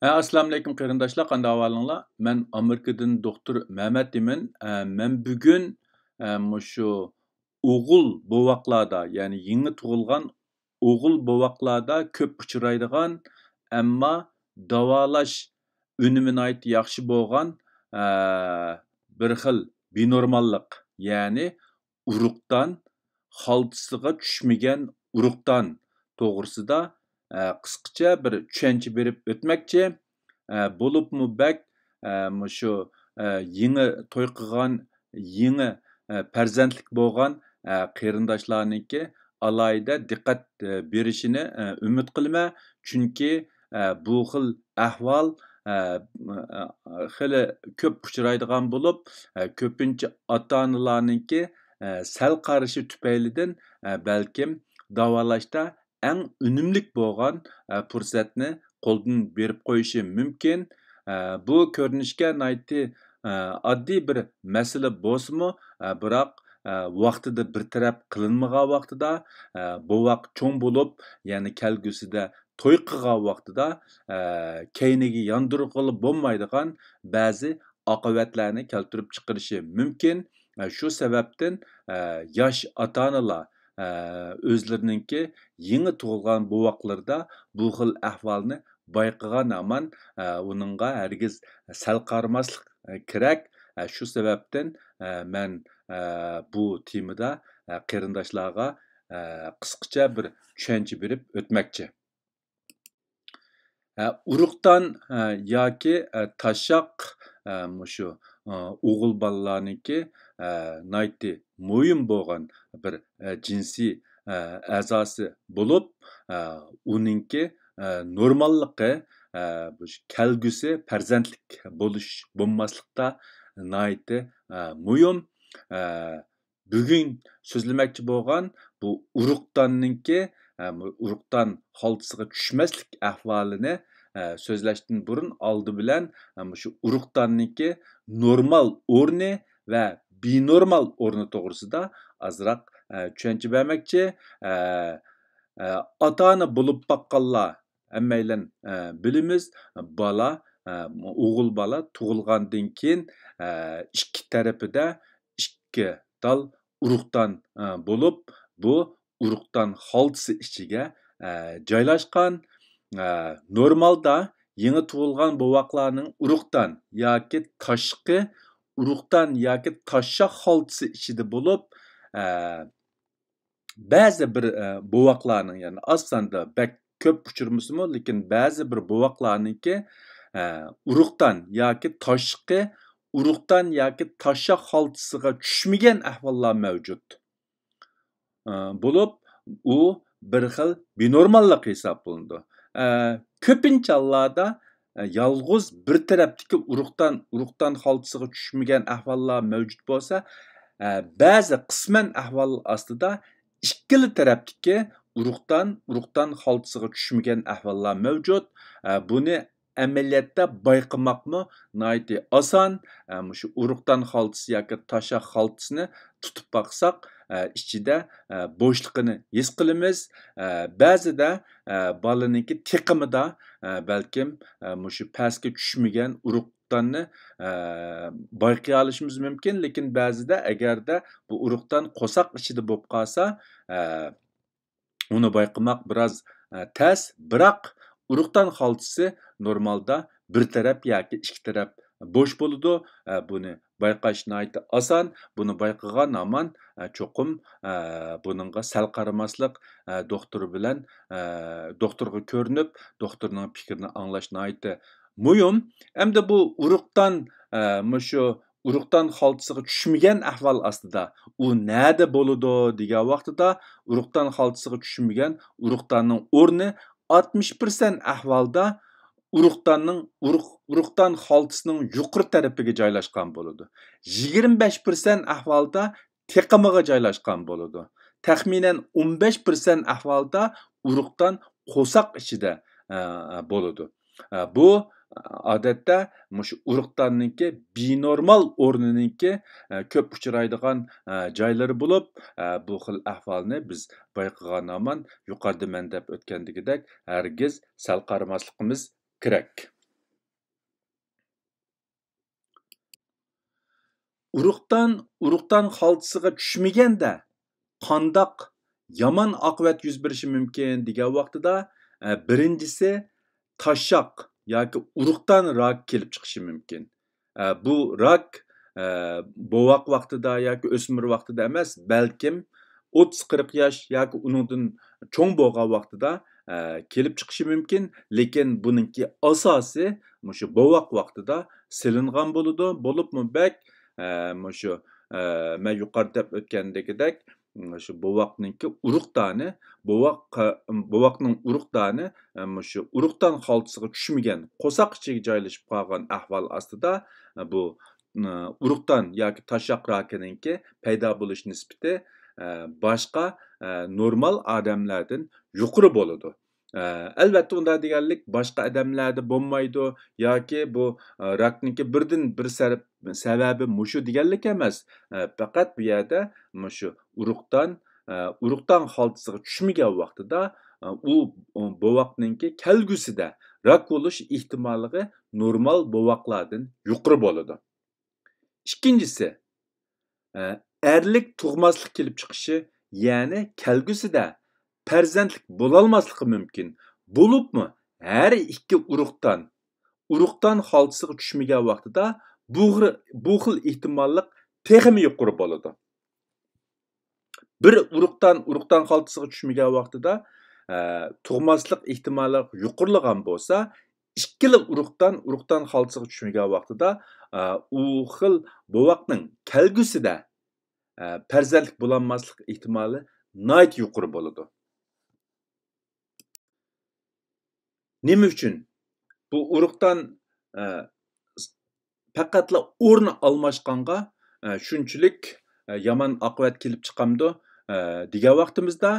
Assalamu alaykum qarindoshlar, qanday ahvolinglar? Men Amerikadan doktor Mehmet demin. Men bugun mushu o'g'il bovaqlarda, ya'ni yangi tug'ilgan o'g'il bovaqlarda ko'p uchraydigan, ammo davolash unumi nihoyat yaxshi bo'lgan bir xil binormallik, ya'ni urug'dan xaltasiga tushmagan urug'dan to'g'risida qisqacha bir tushuncha berib o'tmoqchi. Bo'libmi bak mushu yangi to'y qilgan, yangi farzandlik bo'lgan qarindoshlarniki alohida diqqat berishini umid qilaman. Chunki bu xil ahvol xili ko'p uchraydigan bo'lib, ko'pincha ota-onalarniki sal qarashi tufaylidan balkim davolashda eng unumlik bo'lgan fursatni qo'ldan berib qo'yishi mumkin. Bu ko'rinishga nihoyatda oddiy bir masala bo'lsa-mu, biroq vaqtida bir taraf qilinmagan vaqtida, bovoq cho'ng bo'lib, ya'ni kelgusida to'y qilgan vaqtida keyniga yondirg'ili bo'lmaydigan ba'zi oqibatlarni keltirib chiqarishi mumkin. Shu sababdan yosh ota-onalar o'zlarininki yangi tug'ilgan bovoqlarda bu xil ahvolni bayqagan aman uningga hargiz sal qaramaslik kerak. Shu sababdan men bu temada qarindoshlarga qisqacha bir tushuncha berib o'tmoqchi. Urug'dan yoki tashoq mushu o'g'il bolalarniki nihoyatda muhim bo'lgan bir jinsiy a'zosi bo'lib, uninki normalligi kelgusi farzandlik bo'lish bo'lmaslikda nihoyatda muhim. Bugun so'zlamoqchi bo'lgan bu urug'donninki urug'dan xaltasiga tushmaslik ahvolini so'zlashdan burun oldi bilan shu urug'donniki normal o'rni va binormal o'rni to'g'risida ozroq tushuncha bermoqchi. Ota-ona bo'lib baqqanlar hammaylar bilamiz, bola o'g'il bola tug'ilgandan keyin ikki tarafida ikki dal urug'dan bo'lib, bu urug'dan xaltasi ichiga joylashgan. Normalda yangi tug'ilgan bovoqlarning urug'dan yoki tashqi urug'dan yoki tashoq xaltasi ichida bo'lib, ba'zi bir bovoqlarning, ya'ni oz sonda bak ko'p uchirmasimi, lekin ba'zi bir bovoqlarniki urug'dan yoki tashqi urug'dan yoki tashoq xaltasiga tushmagan ahvollar mavjud bo'lib, u bir xil binormallik hisoblanadi. Ko'pincha hollarda yolg'iz bir tarafdagi urug'dan xaltasiga tushmagan ahvollar mavjud bo'lsa, ba'zi qisman ahvol ostida ikkili tarafdagi urug'dan xaltasiga tushmagan ahvollar mavjud. Buni amaliyotda bayqamoqmi nihoyatda oson. Shu urug'dan xaltasi yoki tashoq xaltasini tutib baqsaq, ichida bo'shliqini his qilamiz. Ba'zida bolaniki tiqimida balkim shu pastga tushmagan urug'danni bayqay olishimiz mumkin, lekin ba'zida agarda bu urug'dan qo'saq ichida bo'lib qolsa, uni bayqamoq biroz tez, biroq urug'dan xaltasi normalda bir taraf yoki ikki taraf bo'sh bo'ladi. Buni bayqash nihoyat oson. Buni bayqagan aman cho'qim buningga sal qaramaslik, doktor bilan doktorga ko'rinib, doktorning fikrini anglash nihoyat muhim. Hamda bu urug'dan shu urug'dan xaltasiga tushmagan ahvol ostida u nada bo'ladi degan vaqtida, urug'dan xaltasiga tushmagan urug'danning o'rni 60% ahvolda urug'dan xaltasining yuqori tarafiga joylashgan bo'ladi. 25% ahvolda tiqimiga joylashgan bo'ladi. Taxminan 15% ahvolda urug'dan qo'saq ichida bo'ladi. Bu odatda shu urug'donniki binormal o'rniniki ko'p uchraydigan joylari bo'lib, bu xil ahvolni biz bayqagan aman yuqorida men deb o'tgandagidek hargiz sal qaramasligimiz kerak. urug'dan xaltasiga tushmaganda qandoq yomon oqibat yuz berishi mumkin degan vaqtida birinchisi tashoq yoki urug'dan rak kelib chiqishi mumkin. Bu rak bo'voq vaqtida yoki o'smir vaqtida emas, balkim 30-40 yosh yoki uningdan cho'ng bo'lgan vaqtida kelib chiqishi mumkin, lekin buningki asosi shu bo'voq vaqtida silingan bo'ladi. Bo'libmi bak shu men yuqorida deb o'tgandagidek shu bo'voqninki urug'dani bo'voqning urug'dani shu urug'dan xaltasiga tushmagan qo'saq ichiga joylashib qolgan ahvol ostida bu urug'dan yoki tashoq rakininki paydo bo'lish nisbati boshqa normal odamlardan yuqori bo'ladi. Albatta unda deganlik boshqa odamlarda bo'lmaydi yoki bu rakninki birdan bir sababi mushu deganlik emas. Faqat bu yerda shu urug'dan xaltasiga tushmagan vaqtida u bo'voqninki kelgusida rak bo'lish ehtimoligi normal bo'voqlardan yuqori bo'ladi. İkincisi, erlik tug'maslik kelib chiqishi, ya'ni kelgusida farzandlik bo'lolmasligi mumkin. Bo'libmi har ikki urug'dan xaltasiga tushmagan vaqtida bu xil ehtimollik texmi yuqori bo'ladi. Bir urug'dan xaltasiga tushmagan vaqtida tug'maslik ehtimoli yuqorilagan bo'lsa, ikkala urug'dan xaltasiga tushmagan vaqtida u xil bo'voqning kelgusida farzandlik bo'lolmaslik ehtimoli nihoyat yuqori bo'ladi. Nima uchun? Bu urug'dan faqatla o'rni almashqanga shunchalik yomon oqibat kelib chiqamdi degan vaqtimizda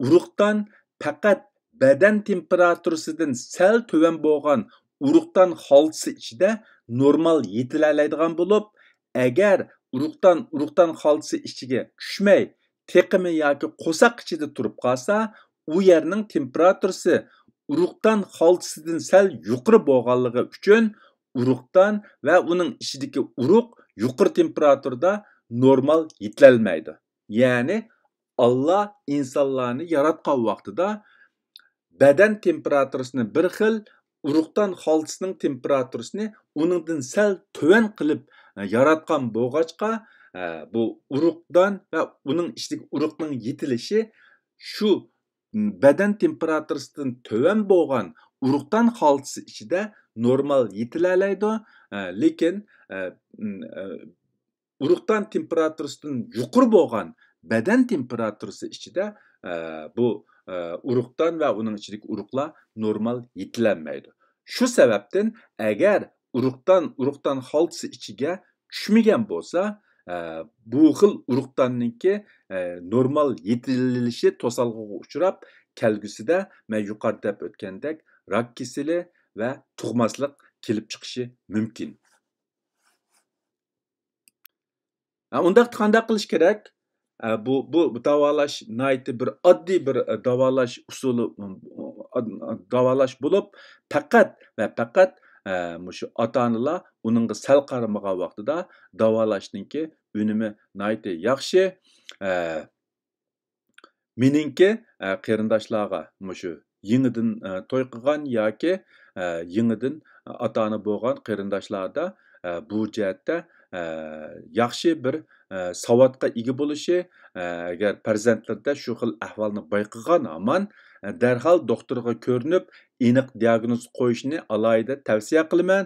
urug'dan faqat badan temperaturasidan sal tuvan bo'lgan urug'dan xaltasi ichida normal yetilalaydigan bo'lib, agar urug'dan xaltasi ichiga tushmay, teqimi yoki qo'saq ichida turib qolsa, u yerning temperaturasi urug'dan xaltasidan sal yuqori bo'lganligi uchun urug'dan va uning ichidagi urug' yuqori temperaturada normal yetilalmaydi. Ya'ni Allah insonlarni yaratgan vaqtida badan temperaturasini bir xil, urug'dan xaltasining temperaturasini uningdan sal tuvan qilib yaratgan bo'lg'achqa, bu urug'dan va uning ichidagi urug'ning yetilishi shu badan temperaturasidan tuvan bo'lgan urug'dan xaltasi ichida normal yetilalaydi, lekin urug'dan temperaturasidan yuqori bo'lgan badan temperaturasi ichida bu urug'dan va uning ichidagi urug'lar normal yetilanmaydi. Shu sababdan agar urug'dan xaltasi ichiga tushmagan bo'lsa, bu xil urug'danniki normal yetililishi to'salg'iga uchrab, kelgusida men yuqorida deb o'tgandek rak kasali va tug'maslik kelib chiqishi mumkin. Unda qanday qilish kerak? Bu davolash nihoyatda bir oddiy bir davolash usuli davolash bo'lib, faqat shu ota-onalar uningga sal qaramagan vaqtida davolashninki unumi nihoyatda yaxshi. Meningki qarindoshlarga shu yangidan to'y qilgan yoki yangidan ota-ona bo'lgan qarindoshlarda bu jihatda yaxshi bir savodga ega bo'lishi, agar farzandlarda shu xil ahvolni bayqagan hamon darhol doktorga ko'rinib, aniq diagnoz qo'yishni alohida tavsiya qilaman.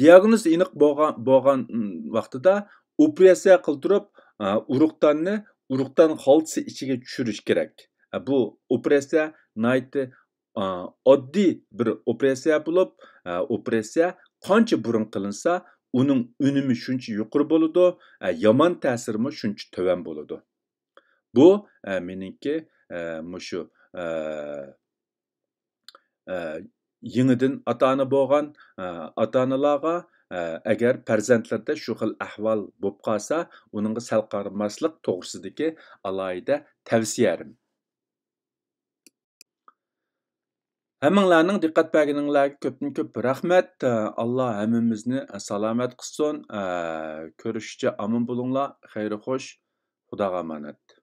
Diagnoz aniq bo'lgan vaqtida operatsiya qildirib, urug'dan xaltasi ichiga tushirish kerak. Bu operatsiya nihoyatda oddiy bir operatsiya bo'lib, operatsiya qancha burun qilinsa, uning unumi shuncha yuqori bo'ladi, yomon ta'sirimi shuncha tuvan bo'ladi. Bu meningki shu yangidan ota-ona bo'lgan ota-onalarga agar farzandlarda shu xil ahvol bo'lib qolsa, uningga sal qaramaslik to'g'risidagi alohida tavsiyarim. Hammanglarning diqqat berganinglarga ko'pdan ko'p rahmat. Alloh hammamizni salomat qilsin. Ko'rishguncha omon bo'linglar. Xayr xo'sh. Xudoga omonat.